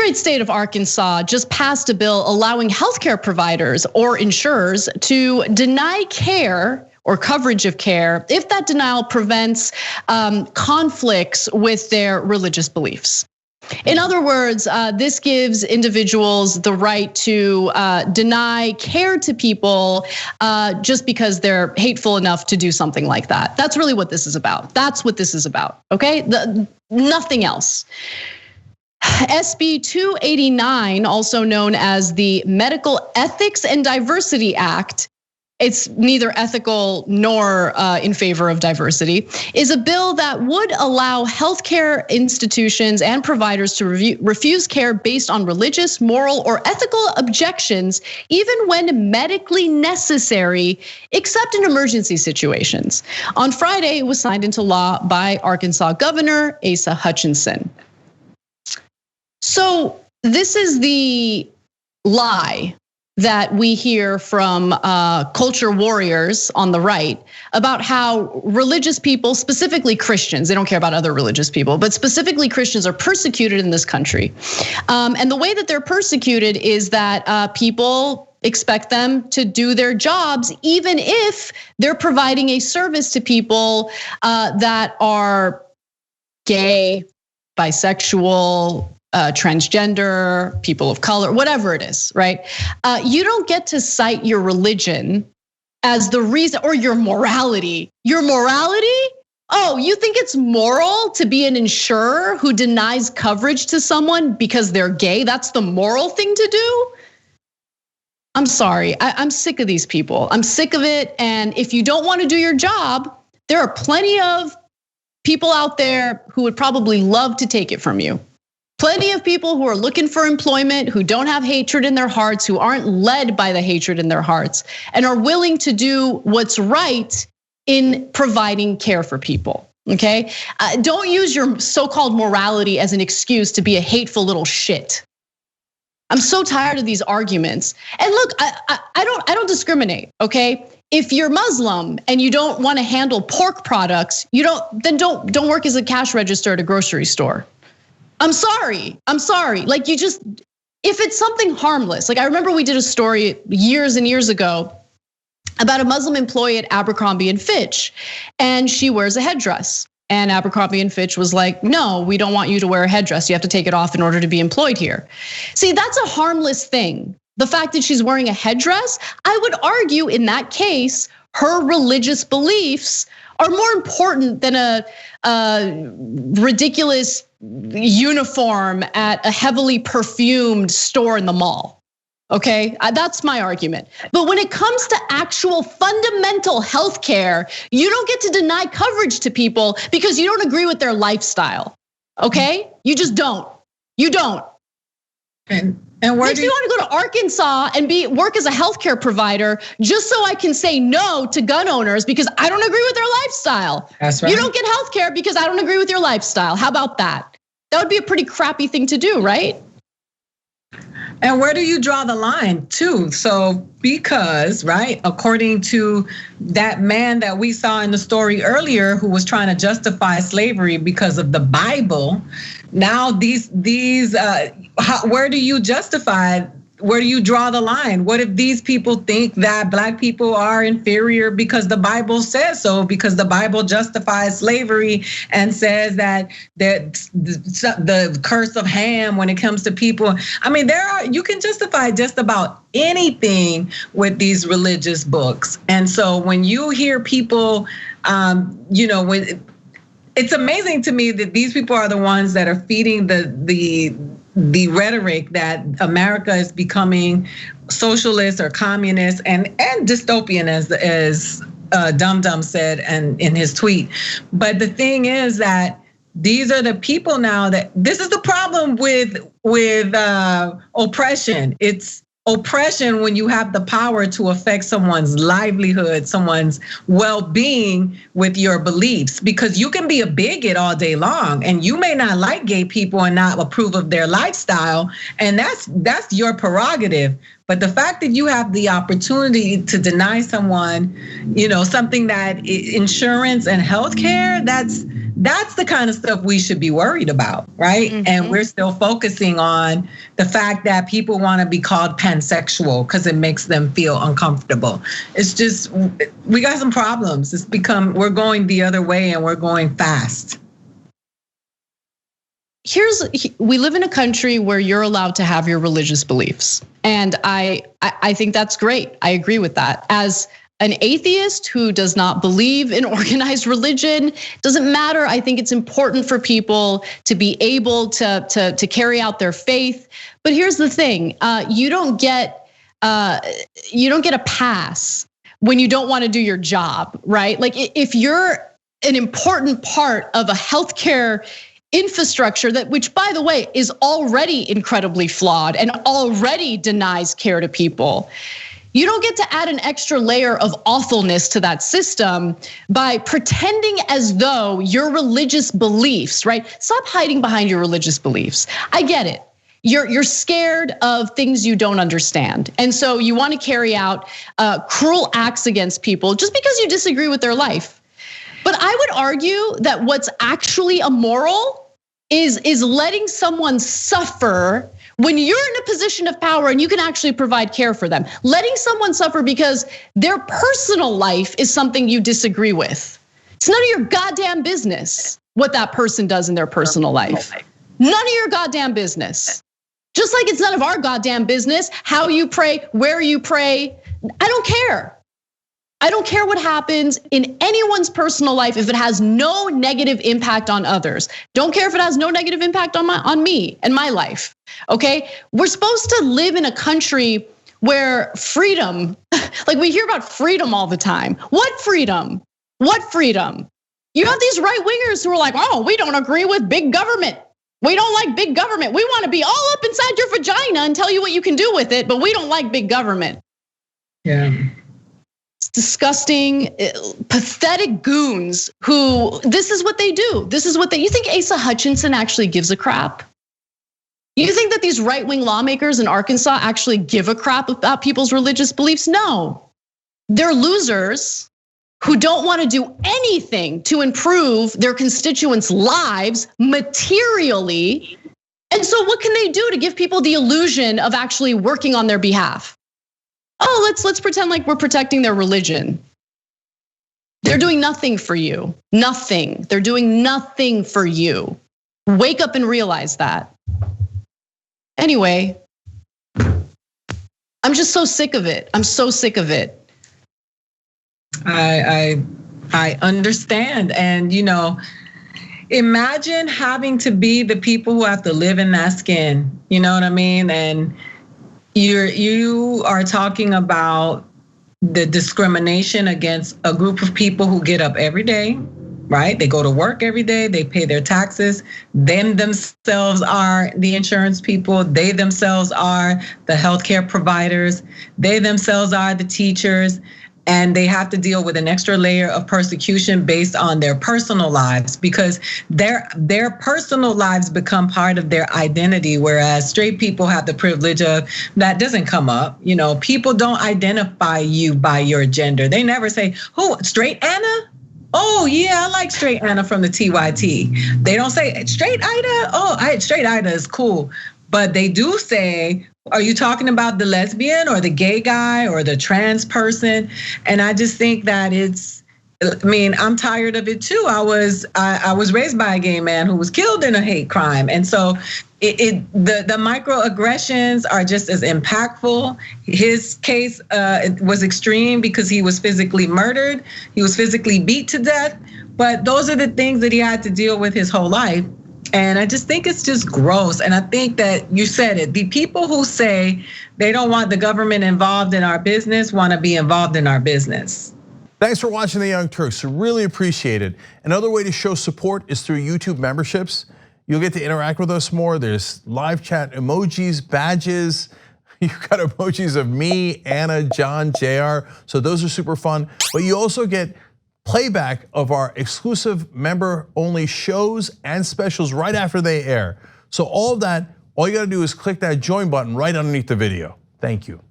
great state of Arkansas just passed a bill allowing healthcare providers or insurers to deny care or coverage of care if that denial prevents conflicts with their religious beliefs. In other words, this gives individuals the right to deny care to people just because they're hateful enough to do something like that. That's really what this is about. That's what this is about, okay? Nothing else. SB 289, also known as the Medical Ethics and Diversity Act, it's neither ethical nor in favor of diversity, is a bill that would allow healthcare institutions and providers to refuse care based on religious, moral, or ethical objections, even when medically necessary, except in emergency situations. On Friday, it was signed into law by Arkansas Governor Asa Hutchinson. So this is the lie that we hear from culture warriors on the right about how religious people, specifically Christians, they don't care about other religious people, but specifically Christians are persecuted in this country. And the way that they're persecuted is that people expect them to do their jobs, even if they're providing a service to people that are gay, bisexual, transgender, people of color, whatever it is, right? You don't get to cite your religion as the reason, or your morality. Your morality? Oh, you think it's moral to be an insurer who denies coverage to someone because they're gay? That's the moral thing to do? I'm sorry, I'm sick of these people. I'm sick of it. And if you don't want to do your job, there are plenty of people out there who would probably love to take it from you. Plenty of people who are looking for employment, who don't have hatred in their hearts, who aren't led by the hatred in their hearts, and are willing to do what's right in providing care for people, okay? Don't use your so-called morality as an excuse to be a hateful little shit. I'm so tired of these arguments. And look, I don't discriminate, okay? If you're Muslim and you don't want to handle pork products, then don't work as a cash register at a grocery store. I'm sorry. Like if it's something harmless, like I remember we did a story years and years ago about a Muslim employee at Abercrombie and Fitch, and she wears a headdress. And Abercrombie and Fitch was like, no, we don't want you to wear a headdress. You have to take it off in order to be employed here. See, that's a harmless thing. The fact that she's wearing a headdress, I would argue in that case, her religious beliefs are more important than a ridiculous uniform at a heavily perfumed store in the mall. Okay, that's my argument. But when it comes to actual fundamental healthcare, you don't get to deny coverage to people because you don't agree with their lifestyle. Okay, you just don't. You don't. And where makes me want to go to Arkansas and work as a healthcare provider just so I can say no to gun owners because I don't agree with their lifestyle. That's right. You don't get healthcare because I don't agree with your lifestyle. How about that? That would be a pretty crappy thing to do, right? And where do you draw the line too? So because, right, according to that man that we saw in the story earlier who was trying to justify slavery because of the Bible, now where do you justify? Where do you draw the line? What if these people think that Black people are inferior because the Bible says so, because the Bible justifies slavery and says that the curse of Ham when it comes to people? I mean, you can justify just about anything with these religious books. And so when you hear people, it's amazing to me that these people are the ones that are feeding the rhetoric that America is becoming socialist or communist and dystopian, as Dum Dum said in his tweet. But the thing is that these are the people now that this is the problem with oppression. It's oppression when you have the power to affect someone's livelihood, someone's well-being with your beliefs, because you can be a bigot all day long and you may not like gay people and not approve of their lifestyle, and that's your prerogative. But the fact that you have the opportunity to deny someone, something that insurance and healthcare, that's the kind of stuff we should be worried about, right? Mm-hmm. And we're still focusing on the fact that people want to be called pansexual because it makes them feel uncomfortable. It's just, we got some problems. We're going the other way and we're going fast. We live in a country where you're allowed to have your religious beliefs. And I think that's great. I agree with that. As an atheist who does not believe in organized religion, doesn't matter. I think it's important for people to be able to carry out their faith. But here's the thing, you don't get a pass when you don't want to do your job, right? Like if you're an important part of a healthcare infrastructure which by the way is already incredibly flawed and already denies care to people, you don't get to add an extra layer of awfulness to that system by pretending as though your religious beliefs, right? Stop hiding behind your religious beliefs. I get it. You're scared of things you don't understand. And so you want to carry out cruel acts against people just because you disagree with their life. But I would argue that what's actually immoral is letting someone suffer when you're in a position of power and you can actually provide care for them. Letting someone suffer because their personal life is something you disagree with. It's none of your goddamn business what that person does in their personal life. None of your goddamn business. Just like it's none of our goddamn business how you pray, where you pray. I don't care. I don't care what happens in anyone's personal life if it has no negative impact on others. Don't care if it has no negative impact on me and my life, okay? We're supposed to live in a country where freedom, like we hear about freedom all the time. What freedom? What freedom? You have these right wingers who are like, oh, we don't agree with big government. We don't like big government. We want to be all up inside your vagina and tell you what you can do with it, but we don't like big government. Yeah. Disgusting, pathetic goons who, this is what they do. You think Asa Hutchinson actually gives a crap? You think that these right-wing lawmakers in Arkansas actually give a crap about people's religious beliefs? No, they're losers who don't want to do anything to improve their constituents' lives materially. And so what can they do to give people the illusion of actually working on their behalf? Oh, let's pretend like we're protecting their religion. They're doing nothing for you. Nothing. They're doing nothing for you. Wake up and realize that. Anyway, I'm just so sick of it. I'm so sick of it. I understand. And imagine having to be the people who have to live in that skin. You know what I mean? And you are talking about the discrimination against a group of people who get up every day, right? They go to work every day, they pay their taxes. Them themselves are the insurance people. They themselves are the healthcare providers. They themselves are the teachers. And they have to deal with an extra layer of persecution based on their personal lives because their personal lives become part of their identity, whereas straight people have the privilege of that doesn't come up. People don't identify you by your gender. They never say, who, straight Anna? Oh yeah, I like straight Anna from the TYT. They don't say straight Ida. Oh, straight Ida is cool. But they do say, are you talking about the lesbian or the gay guy or the trans person? And I just think that I'm tired of it too. I was raised by a gay man who was killed in a hate crime. And so the microaggressions are just as impactful. His case was extreme because he was physically murdered. He was physically beat to death. But those are the things that he had to deal with his whole life. And I just think it's just gross. And I think that you said it. The people who say they don't want the government involved in our business want to be involved in our business. Thanks for watching The Young Turks. Really appreciate it. Another way to show support is through YouTube memberships. You'll get to interact with us more. There's live chat emojis, badges. You've got emojis of me, Anna, John, JR. So those are super fun. But you also get playback of our exclusive member-only shows and specials right after they air. So all of that, all you gotta do is click that join button right underneath the video. Thank you.